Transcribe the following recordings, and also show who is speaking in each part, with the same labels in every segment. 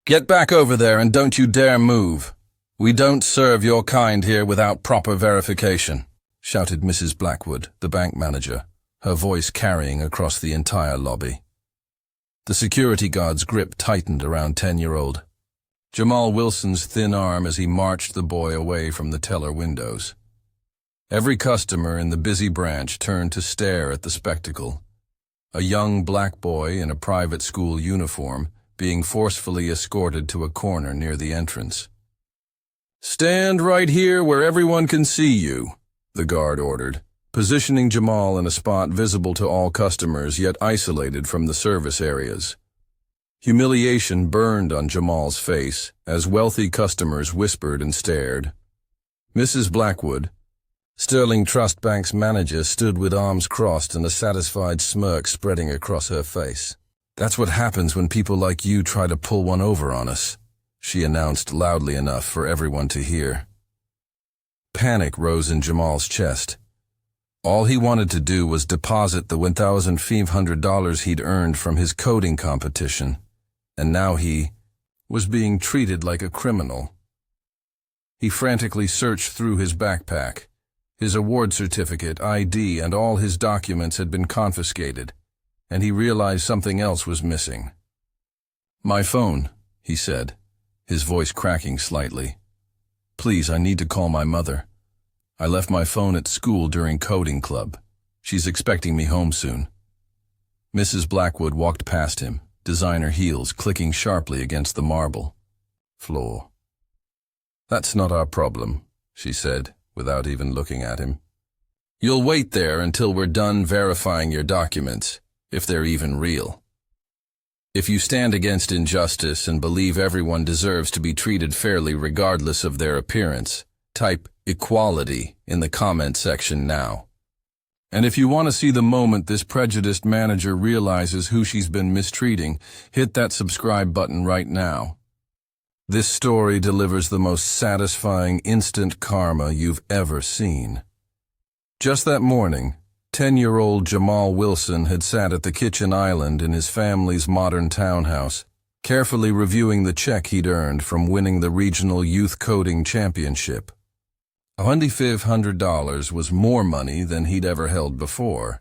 Speaker 1: Get back over there and don't you dare move. We don't serve your kind here without proper verification, shouted Mrs. Blackwood, the bank manager, her voice carrying across the entire lobby. The security guard's grip tightened around 10-year-old Jamal Wilson's thin arm as he marched the boy away from the teller windows. Every customer in the busy branch turned to stare at the spectacle. A young black boy in a private school uniform being forcefully escorted to a corner near the entrance. "Stand right here where everyone can see you," the guard ordered, positioning Jamal in a spot visible to all customers yet isolated from the service areas. Humiliation burned on Jamal's face as wealthy customers whispered and stared. Mrs. Blackwood, Sterling Trust Bank's manager, stood with arms crossed and a satisfied smirk spreading across her face. "That's what happens when people like you try to pull one over on us," she announced loudly enough for everyone to hear. Panic rose in Jamal's chest. All he wanted to do was deposit the $1,500 he'd earned from his coding competition, and now he was being treated like a criminal. He frantically searched through his backpack. His award certificate, ID, and all his documents had been confiscated, and he realized something else was missing. "My phone," he said, his voice cracking slightly. "Please, I need to call my mother. I left my phone at school during coding club. She's expecting me home soon." Mrs. Blackwood walked past him, designer heels clicking sharply against the marble floor. "That's not our problem," she said, without even looking at him. "You'll wait there until we're done verifying your documents, if they're even real. If you stand against injustice and believe everyone deserves to be treated fairly regardless of their appearance, type equality in the comment section now. And if you want to see the moment this prejudiced manager realizes who she's been mistreating, hit that subscribe button right now. This story delivers the most satisfying instant karma you've ever seen." Just that morning, 10-year-old Jamal Wilson had sat at the kitchen island in his family's modern townhouse, carefully reviewing the check he'd earned from winning the regional youth coding championship. $2,500 was more money than he'd ever held before.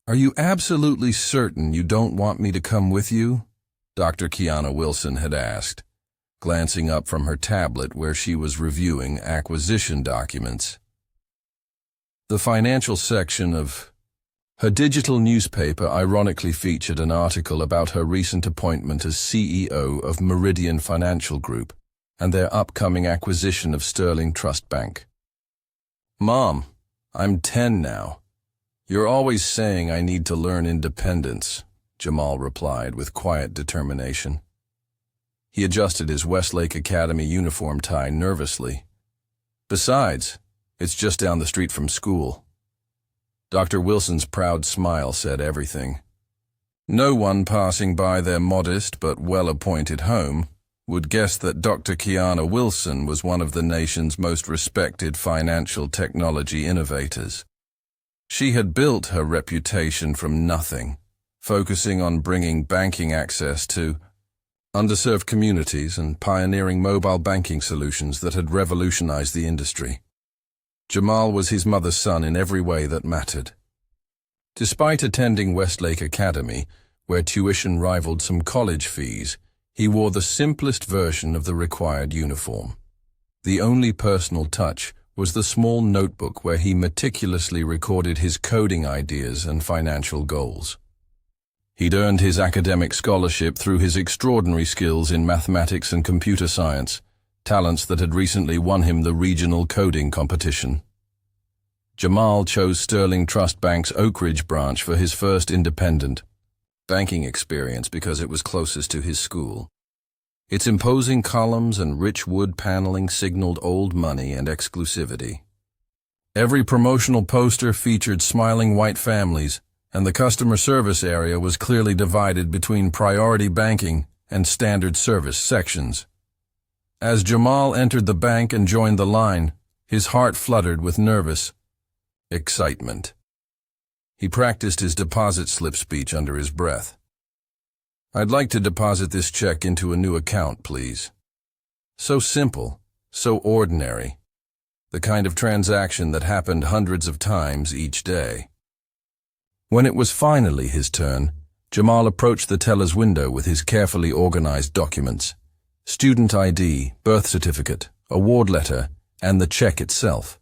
Speaker 1: "Are you absolutely certain you don't want me to come with you?" Dr. Kiana Wilson had asked, glancing up from her tablet where she was reviewing acquisition documents. The financial section of her digital newspaper ironically featured an article about her recent appointment as CEO of Meridian Financial Group and their upcoming acquisition of Sterling Trust Bank. "Mom, I'm 10 now. You're always saying I need to learn independence," Jamal replied with quiet determination. He adjusted his Westlake Academy uniform tie nervously. "Besides, it's just down the street from school." Dr. Wilson's proud smile said everything. No one passing by their modest but well-appointed home would guess that Dr. Kiana Wilson was one of the nation's most respected financial technology innovators. She had built her reputation from nothing, focusing on bringing banking access to underserved communities and pioneering mobile banking solutions that had revolutionized the industry. Jamal was his mother's son in every way that mattered. Despite attending Westlake Academy, where tuition rivaled some college fees, he wore the simplest version of the required uniform. The only personal touch was the small notebook where he meticulously recorded his coding ideas and financial goals. He'd earned his academic scholarship through his extraordinary skills in mathematics and computer science, talents that had recently won him the regional coding competition. Jamal chose Sterling Trust Bank's Oak Ridge branch for his first independent banking experience because it was closest to his school. Its imposing columns and rich wood paneling signaled old money and exclusivity. Every promotional poster featured smiling white families, and the customer service area was clearly divided between priority banking and standard service sections. As Jamal entered the bank and joined the line, his heart fluttered with nervous excitement. He practiced his deposit slip speech under his breath. I'd like to deposit this check into a new account, please. So simple, so ordinary. The kind of transaction that happened hundreds of times each day. When it was finally his turn, Jamal approached the teller's window with his carefully organized documents. Student ID, birth certificate, award letter, and the check itself.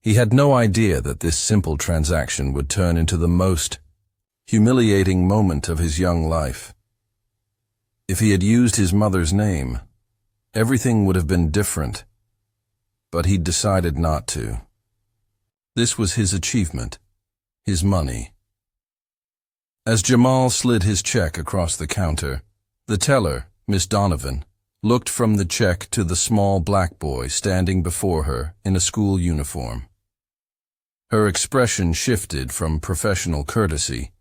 Speaker 1: He had no idea that this simple transaction would turn into the most humiliating moment of his young life. If he had used his mother's name, everything would have been different. But he'd decided not to. This was his achievement, his money. As Jamal slid his check across the counter, the teller, Miss Donovan, looked from the check to the small black boy standing before her in a school uniform. Her expression shifted from professional courtesy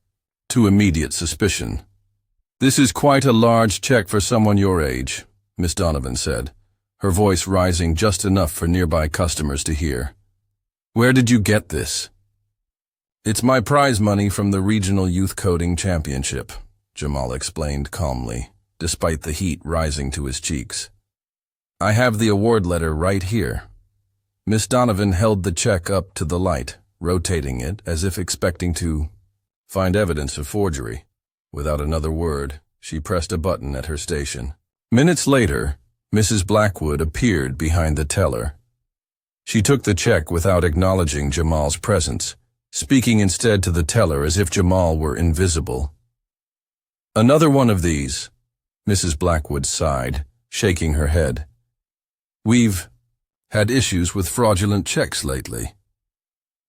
Speaker 1: to immediate suspicion. "This is quite a large check for someone your age," Miss Donovan said, her voice rising just enough for nearby customers to hear. "Where did you get this?" "It's my prize money from the Regional Youth Coding Championship," Jamal explained calmly, despite the heat rising to his cheeks. "I have the award letter right here." Miss Donovan held the check up to the light, rotating it as if expecting to find evidence of forgery. Without another word, she pressed a button at her station. Minutes later, Mrs. Blackwood appeared behind the teller. She took the check without acknowledging Jamal's presence, speaking instead to the teller as if Jamal were invisible. "Another one of these," Mrs. Blackwood sighed, shaking her head. "We've had issues with fraudulent checks lately."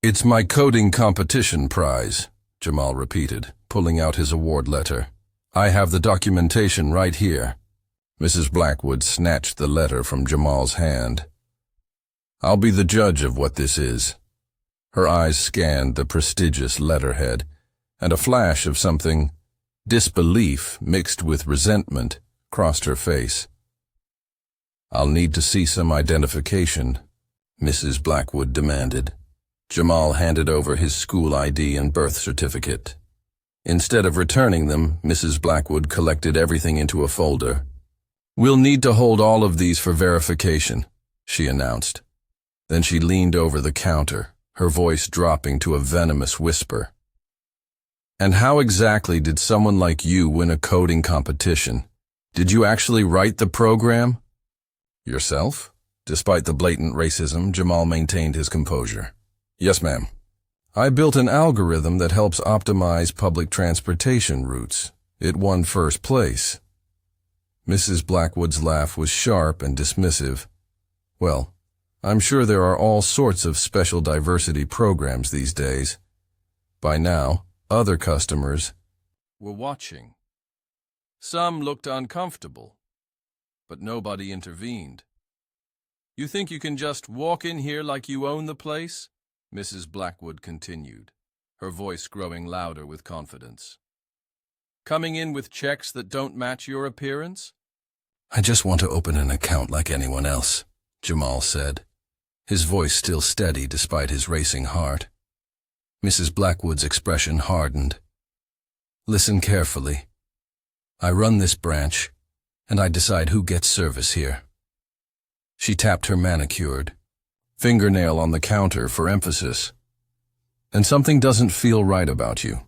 Speaker 1: "It's my coding competition prize," Jamal repeated, pulling out his award letter. "I have the documentation right here." Mrs. Blackwood snatched the letter from Jamal's hand. "I'll be the judge of what this is." Her eyes scanned the prestigious letterhead, and a flash of something, disbelief mixed with resentment, crossed her face. "I'll need to see some identification," Mrs. Blackwood demanded. Jamal handed over his school ID and birth certificate. Instead of returning them, Mrs. Blackwood collected everything into a folder. "We'll need to hold all of these for verification," she announced. Then she leaned over the counter, her voice dropping to a venomous whisper. "And how exactly did someone like you win a coding competition? Did you actually write the program?" "Yourself?" Despite the blatant racism, Jamal maintained his composure. "Yes, ma'am. I built an algorithm that helps optimize public transportation routes. It won first place." Mrs. Blackwood's laugh was sharp and dismissive. "Well, I'm sure there are all sorts of special diversity programs these days." By now, other customers were watching. Some looked uncomfortable, but nobody intervened. "You think you can just walk in here like you own the place?" Mrs. Blackwood continued, her voice growing louder with confidence. "Coming in with checks that don't match your appearance?" "I just want to open an account like anyone else," Jamal said, his voice still steady despite his racing heart. Mrs. Blackwood's expression hardened. "Listen carefully. I run this branch, and I decide who gets service here." She tapped her manicured fingernail on the counter for emphasis. "And something doesn't feel right about you."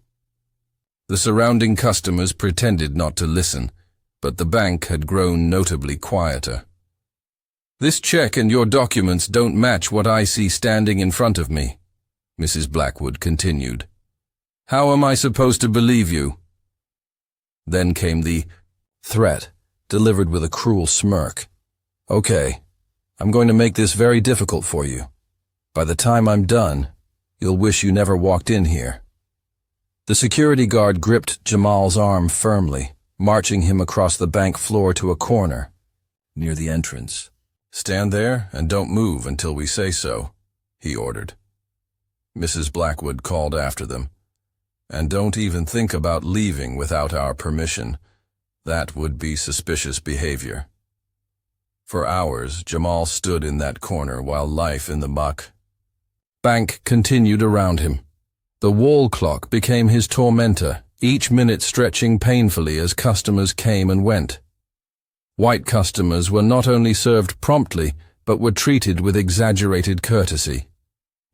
Speaker 1: The surrounding customers pretended not to listen, but the bank had grown notably quieter. "This check and your documents don't match what I see standing in front of me," Mrs. Blackwood continued. "How am I supposed to believe you?" Then came the threat, delivered with a cruel smirk. "Okay, I'm going to make this very difficult for you. By the time I'm done, you'll wish you never walked in here." The security guard gripped Jamal's arm firmly, marching him across the bank floor to a corner near the entrance. "Stand there and don't move until we say so," he ordered. Mrs. Blackwood called after them. "And don't even think about leaving without our permission. That would be suspicious behavior." For hours, Jamal stood in that corner while life in the bank continued around him. The wall clock became his tormentor, each minute stretching painfully as customers came and went. White customers were not only served promptly, but were treated with exaggerated courtesy.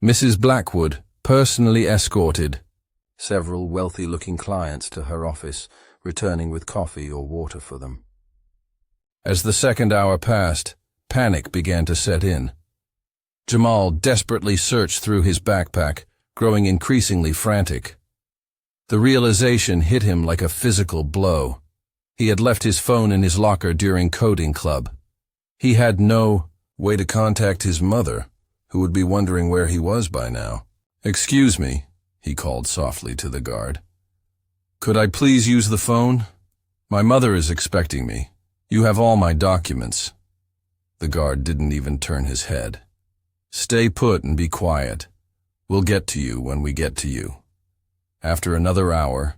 Speaker 1: Mrs. Blackwood personally escorted several wealthy-looking clients to her office, returning with coffee or water for them. As the second hour passed, panic began to set in. Jamal desperately searched through his backpack, growing increasingly frantic. The realization hit him like a physical blow. He had left his phone in his locker during coding club. He had no way to contact his mother, who would be wondering where he was by now. "Excuse me," he called softly to the guard. "Could I please use the phone? My mother is expecting me. You have all my documents." The guard didn't even turn his head. "Stay put and be quiet. We'll get to you when we get to you." After another hour,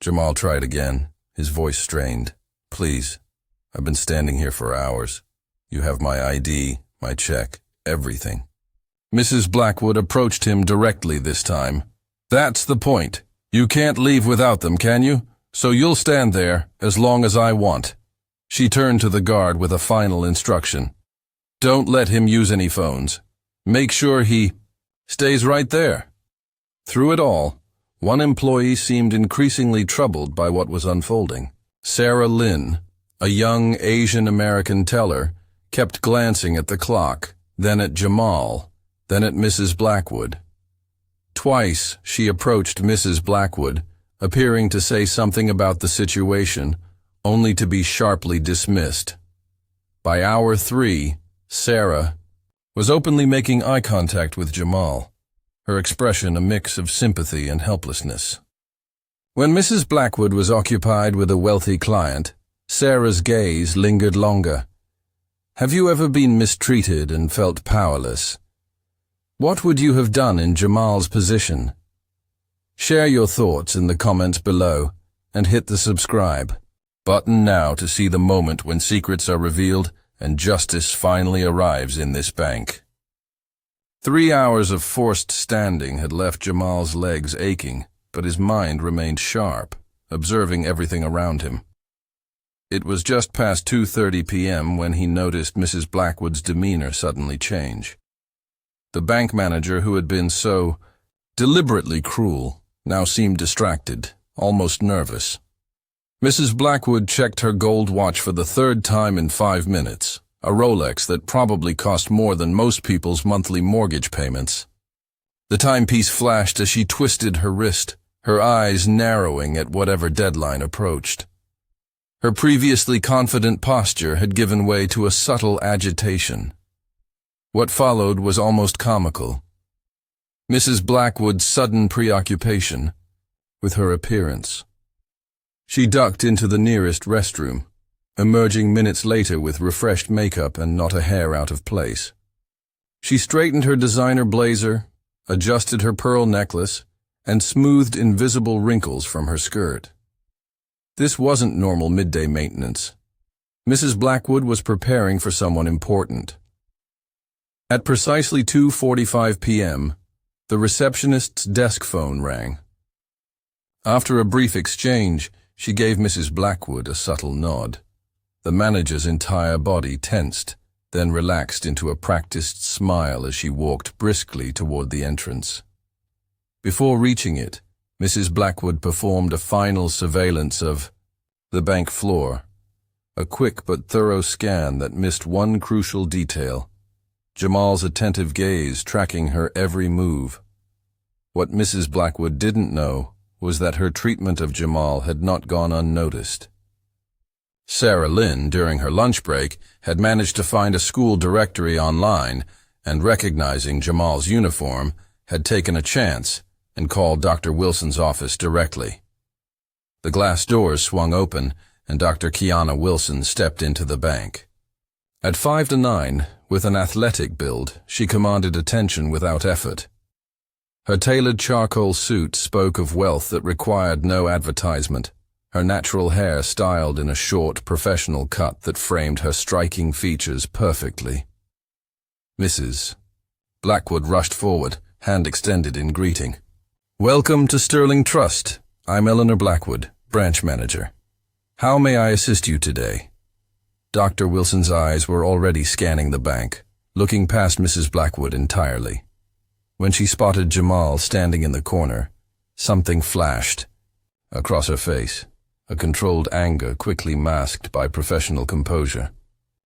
Speaker 1: Jamal tried again, his voice strained. "Please, I've been standing here for hours. You have my ID, my check, everything." Mrs. Blackwood approached him directly this time. "That's the point. You can't leave without them, can you? So you'll stand there as long as I want." She turned to the guard with a final instruction. "Don't let him use any phones. Make sure he stays right there." Through it all, one employee seemed increasingly troubled by what was unfolding. Sarah Lynn, a young Asian-American teller, kept glancing at the clock, then at Jamal, then at Mrs. Blackwood. Twice she approached Mrs. Blackwood, appearing to say something about the situation, only to be sharply dismissed. By hour 3, Sarah was openly making eye contact with Jamal, her expression a mix of sympathy and helplessness. When Mrs. Blackwood was occupied with a wealthy client, Sarah's gaze lingered longer. "Have you ever been mistreated and felt powerless? What would you have done in Jamal's position? Share your thoughts in the comments below and hit the subscribe button now to see the moment when secrets are revealed and justice finally arrives in this bank." 3 hours of forced standing had left Jamal's legs aching, but his mind remained sharp, observing everything around him. It was just past 2:30 p.m. when he noticed Mrs. Blackwood's demeanor suddenly change. The bank manager, who had been so deliberately cruel, now seemed distracted, almost nervous. Mrs. Blackwood checked her gold watch for the third time in 5 minutes, a Rolex that probably cost more than most people's monthly mortgage payments. The timepiece flashed as she twisted her wrist, her eyes narrowing at whatever deadline approached. Her previously confident posture had given way to a subtle agitation. What followed was almost comical. Mrs. Blackwood's sudden preoccupation with her appearance. She ducked into the nearest restroom, emerging minutes later with refreshed makeup and not a hair out of place. She straightened her designer blazer, adjusted her pearl necklace, and smoothed invisible wrinkles from her skirt. This wasn't normal midday maintenance. Mrs. Blackwood was preparing for someone important. At precisely 2:45 p.m., the receptionist's desk phone rang. After a brief exchange, she gave Mrs. Blackwood a subtle nod. The manager's entire body tensed, then relaxed into a practiced smile as she walked briskly toward the entrance. Before reaching it, Mrs. Blackwood performed a final surveillance of the bank floor, a quick but thorough scan that missed one crucial detail, Jamal's attentive gaze tracking her every move. What Mrs. Blackwood didn't know was that her treatment of Jamal had not gone unnoticed. Sarah Lynn, during her lunch break, had managed to find a school directory online and, recognizing Jamal's uniform, had taken a chance and called Dr. Wilson's office directly. The glass doors swung open and Dr. Kiana Wilson stepped into the bank. At 5 to 9, with an athletic build, she commanded attention without effort. Her tailored charcoal suit spoke of wealth that required no advertisement, her natural hair styled in a short, professional cut that framed her striking features perfectly. Mrs. Blackwood rushed forward, hand extended in greeting. "Welcome to Sterling Trust. I'm Eleanor Blackwood, branch manager. How may I assist you today? Dr. Wilson's eyes were already scanning the bank, looking past Mrs. Blackwood entirely. When she spotted Jamal standing in the corner, something flashed across her face, a controlled anger quickly masked by professional composure.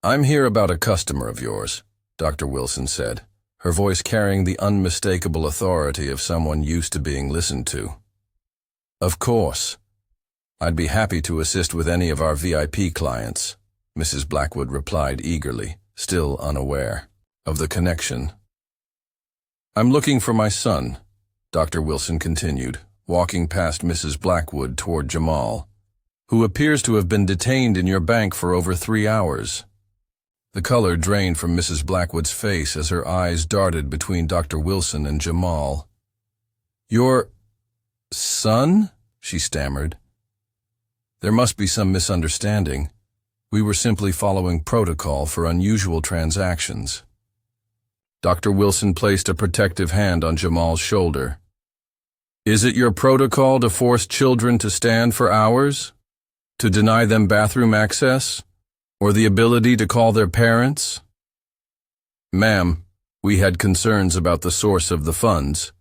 Speaker 1: I'm here about a customer of yours, Dr. Wilson said, her voice carrying the unmistakable authority of someone used to being listened to. Of course. I'd be happy to assist with any of our VIP clients, Mrs. Blackwood replied eagerly, still unaware of the connection. I'm looking for my son, Dr. Wilson continued, walking past Mrs. Blackwood toward Jamal, who appears to have been detained in your bank for over 3 hours. The color drained from Mrs. Blackwood's face as her eyes darted between Dr. Wilson and Jamal. Your son? She stammered. There must be some misunderstanding. We were simply following protocol for unusual transactions. Dr. Wilson placed a protective hand on Jamal's shoulder. Is it your protocol to force children to stand for hours? To deny them bathroom access? Or the ability to call their parents? Ma'am, we had concerns about the source of the funds.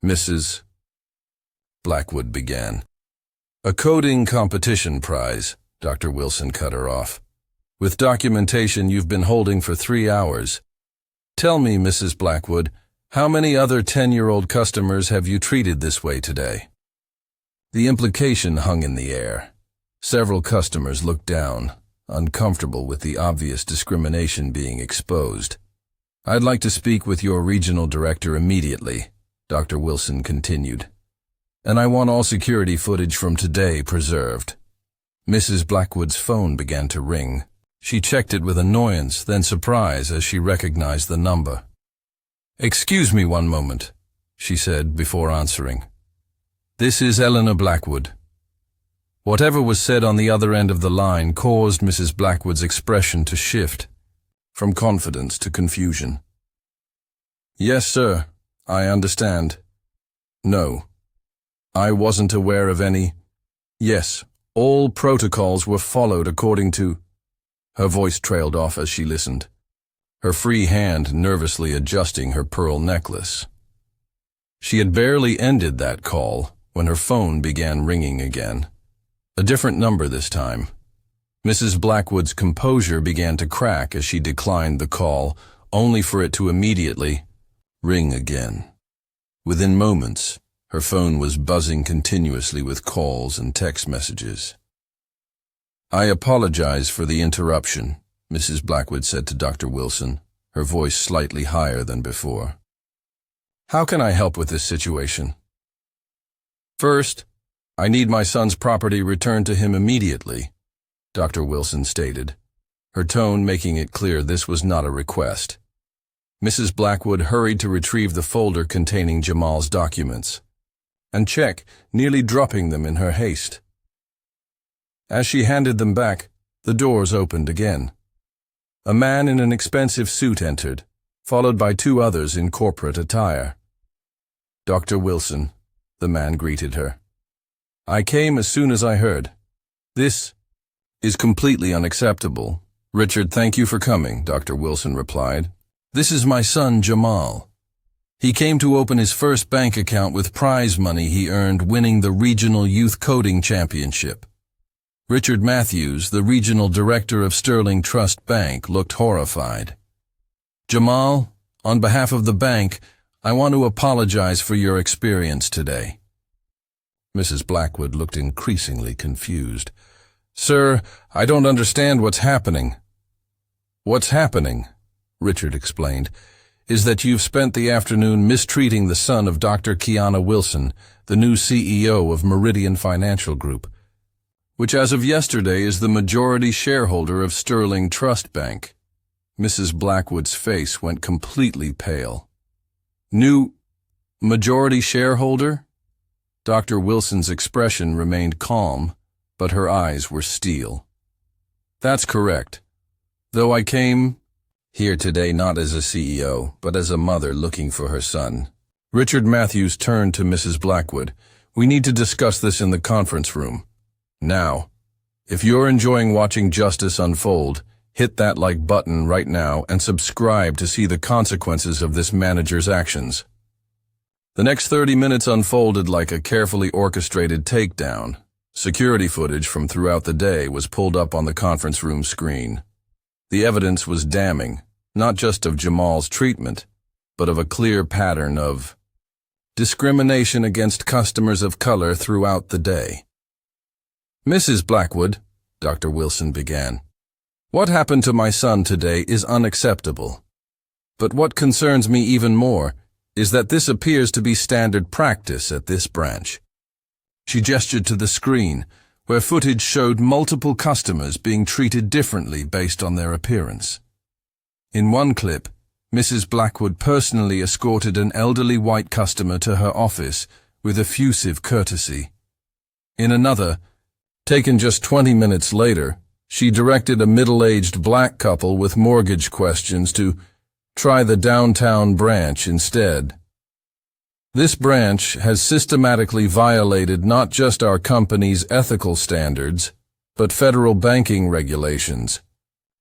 Speaker 1: Mrs. Blackwood began. A coding competition prize, Dr. Wilson cut her off. With documentation you've been holding for 3 hours. Tell me, Mrs. Blackwood, how many other 10-year-old customers have you treated this way today? The implication hung in the air. Several customers looked down, uncomfortable with the obvious discrimination being exposed. I'd like to speak with your regional director immediately, Dr. Wilson continued. And I want all security footage from today preserved. Mrs. Blackwood's phone began to ring. She checked it with annoyance, then surprise as she recognized the number. Excuse me one moment, she said before answering. This is Eleanor Blackwood. Whatever was said on the other end of the line caused Mrs. Blackwood's expression to shift, from confidence to confusion. Yes, sir, I understand. No. I wasn't aware of any. Yes, all protocols were followed according to. Her voice trailed off as she listened, her free hand nervously adjusting her pearl necklace. She had barely ended that call when her phone began ringing again. A different number this time. Mrs. Blackwood's composure began to crack as she declined the call, only for it to immediately ring again. Within moments, her phone was buzzing continuously with calls and text messages. I apologize for the interruption, Mrs. Blackwood said to Dr. Wilson, her voice slightly higher than before. How can I help with this situation? First, I need my son's property returned to him immediately, Dr. Wilson stated, her tone making it clear this was not a request. Mrs. Blackwood hurried to retrieve the folder containing Jamal's documents, and check, nearly dropping them in her haste. As she handed them back, the doors opened again. A man in an expensive suit entered, followed by 2 others in corporate attire. Dr. Wilson, the man greeted her. I came as soon as I heard. This is completely unacceptable. Richard, thank you for coming, Dr. Wilson replied. This is my son, Jamal. He came to open his first bank account with prize money he earned winning the Regional Youth Coding Championship. Richard Matthews, the regional director of Sterling Trust Bank, looked horrified. Jamal, on behalf of the bank, I want to apologize for your experience today. Mrs. Blackwood looked increasingly confused. Sir, I don't understand what's happening. What's happening, Richard explained, is that you've spent the afternoon mistreating the son of Dr. Kiana Wilson, the new CEO of Meridian Financial Group, which as of yesterday is the majority shareholder of Sterling Trust Bank. Mrs. Blackwood's face went completely pale. New majority shareholder? Dr. Wilson's expression remained calm, but her eyes were steel. That's correct. Though I came here today not as a CEO, but as a mother looking for her son. Richard Matthews turned to Mrs. Blackwood. We need to discuss this in the conference room. Now, if you're enjoying watching justice unfold, hit that like button right now and subscribe to see the consequences of this manager's actions. The next 30 minutes unfolded like a carefully orchestrated takedown. Security footage from throughout the day was pulled up on the conference room screen. The evidence was damning, not just of Jamal's treatment, but of a clear pattern of discrimination against customers of color throughout the day. "Mrs. Blackwood," Dr. Wilson began, "what happened to my son today is unacceptable. But what concerns me even more is that this appears to be standard practice at this branch." She gestured to the screen, where footage showed multiple customers being treated differently based on their appearance. In one clip, Mrs. Blackwood personally escorted an elderly white customer to her office with effusive courtesy. In another, taken just 20 minutes later, she directed a middle-aged black couple with mortgage questions to try the downtown branch instead. This branch has systematically violated not just our company's ethical standards, but federal banking regulations.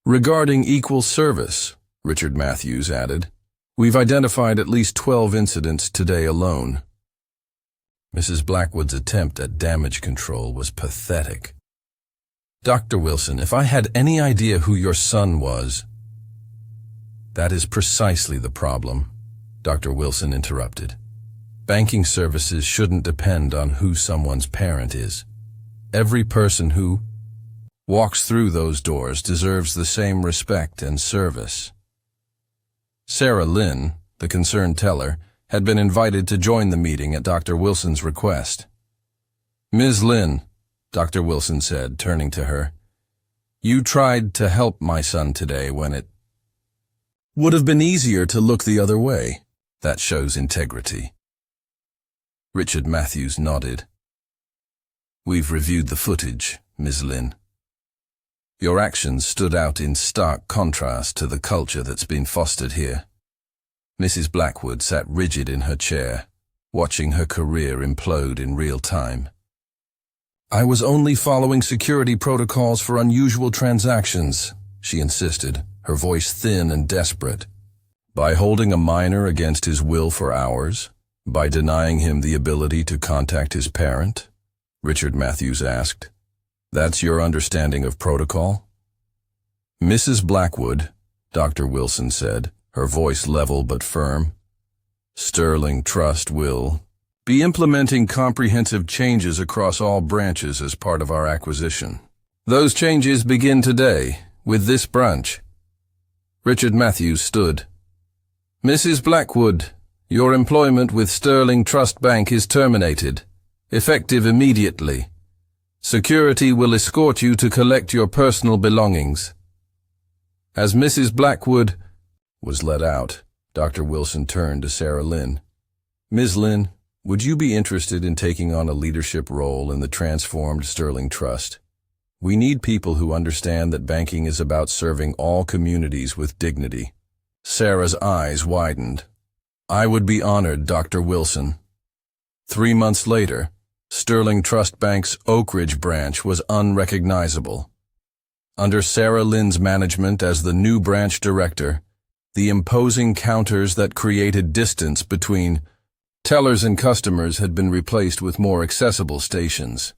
Speaker 1: Regarding equal service, Richard Matthews added, "We've identified at least 12 incidents today alone." Mrs. Blackwood's attempt at damage control was pathetic. "Dr. Wilson, if I had any idea who your son was—" "That is precisely the problem," Dr. Wilson interrupted. "Banking services shouldn't depend on who someone's parent is. Every person who walks through those doors deserves the same respect and service." Sarah Lynn, the concerned teller, had been invited to join the meeting at Dr. Wilson's request. "Ms. Lynn," Dr. Wilson said, turning to her, "you tried to help my son today when it would have been easier to look the other way. That shows integrity." Richard Matthews nodded. "We've reviewed the footage, Ms. Lynn. Your actions stood out in stark contrast to the culture that's been fostered here." Mrs. Blackwood sat rigid in her chair, watching her career implode in real time. "I was only following security protocols for unusual transactions," she insisted, her voice thin and desperate. "By holding a minor against his will for hours? By denying him the ability to contact his parent?" Richard Matthews asked. "That's your understanding of protocol?" "Mrs. Blackwood," Dr. Wilson said, her voice level but firm, "Sterling Trust will be implementing comprehensive changes across all branches as part of our acquisition. Those changes begin today, with this branch." Richard Matthews stood. "Mrs. Blackwood, your employment with Sterling Trust Bank is terminated, effective immediately. Security will escort you to collect your personal belongings." As Mrs. Blackwood was let out, Dr. Wilson turned to Sarah Lynn. "Ms. Lynn, would you be interested in taking on a leadership role in the transformed Sterling Trust? We need people who understand that banking is about serving all communities with dignity." Sarah's eyes widened. "I would be honored, Dr. Wilson." 3 months later, Sterling Trust Bank's Oak Ridge branch was unrecognizable. Under Sarah Lynn's management as the new branch director, the imposing counters that created distance between tellers and customers had been replaced with more accessible stations.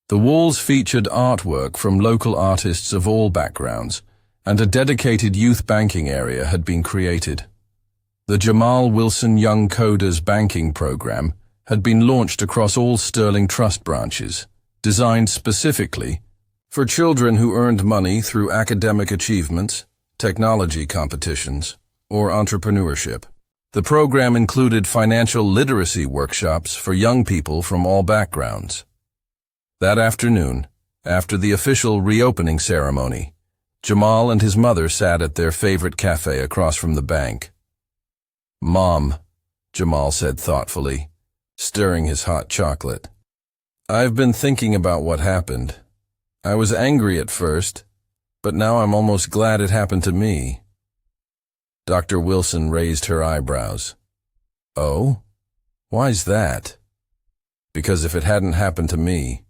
Speaker 1: The walls featured artwork from local artists of all backgrounds, and a dedicated youth banking area had been created. The Jamal Wilson Young Coders Banking Program had been launched across all Sterling Trust branches, designed specifically for children who earned money through academic achievements, technology competitions, or entrepreneurship. The program included financial literacy workshops for young people from all backgrounds. That afternoon, after the official reopening ceremony, Jamal and his mother sat at their favorite cafe across from the bank. "Mom," Jamal said thoughtfully, stirring his hot chocolate, "I've been thinking about what happened. I was angry at first, but now I'm almost glad it happened to me." Dr. Wilson raised her eyebrows. "Oh? Why's that?" Because if it hadn't happened to me,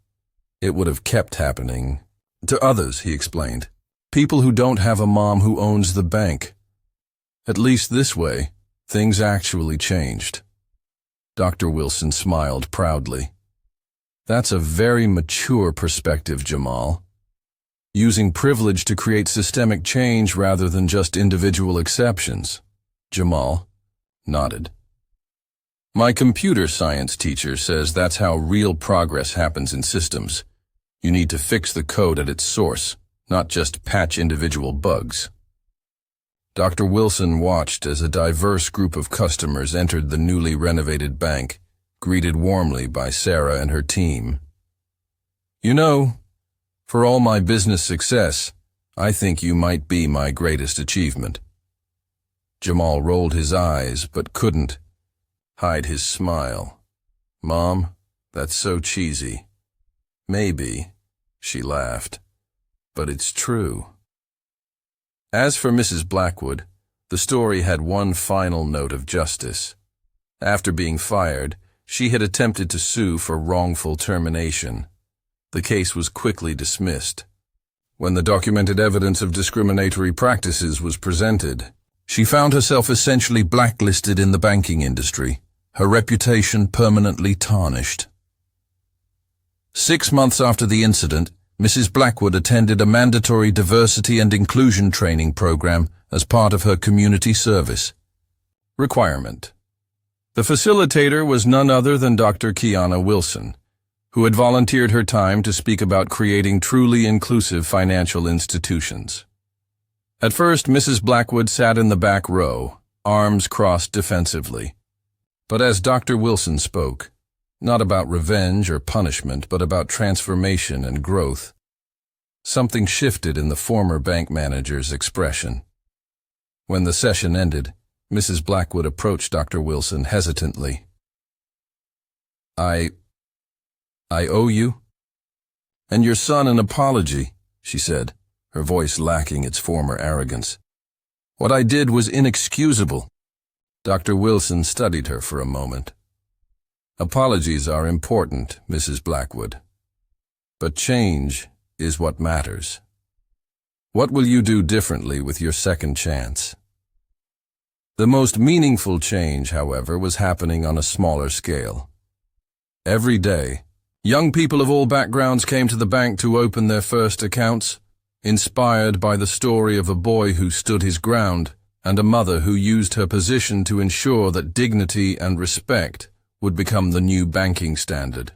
Speaker 1: it would have kept happening to others, he explained. People who don't have a mom who owns the bank. At least this way, things actually changed. Dr. Wilson smiled proudly. That's a very mature perspective, Jamal. Using privilege to create systemic change rather than just individual exceptions. Jamal nodded. My computer science teacher says that's how real progress happens in systems. You need to fix the code at its source, not just patch individual bugs. Dr. Wilson watched as a diverse group of customers entered the newly renovated bank, greeted warmly by Sarah and her team. You know, for all my business success, I think you might be my greatest achievement. Jamal rolled his eyes but couldn't hide his smile. Mom, that's so cheesy. Maybe, she laughed, but it's true. As for Mrs. Blackwood, the story had one final note of justice. After being fired, she had attempted to sue for wrongful termination. The case was quickly dismissed. When the documented evidence of discriminatory practices was presented, she found herself essentially blacklisted in the banking industry, her reputation permanently tarnished. 6 months after the incident, Mrs. Blackwood attended a mandatory diversity and inclusion training program as part of her community service. Requirement. The facilitator was none other than Dr. Kiana Wilson, who had volunteered her time to speak about creating truly inclusive financial institutions. At first, Mrs. Blackwood sat in the back row, arms crossed defensively. But as Dr. Wilson spoke, not about revenge or punishment, but about transformation and growth, something shifted in the former bank manager's expression. When the session ended, Mrs. Blackwood approached Dr. Wilson hesitantly. I owe you? And your son an apology, she said, her voice lacking its former arrogance. What I did was inexcusable. Dr. Wilson studied her for a moment. Apologies are important, Mrs. Blackwood. But change is what matters. What will you do differently with your second chance? The most meaningful change, however, was happening on a smaller scale. Every day, young people of all backgrounds came to the bank to open their first accounts, inspired by the story of a boy who stood his ground and a mother who used her position to ensure that dignity and respect would become the new banking standard.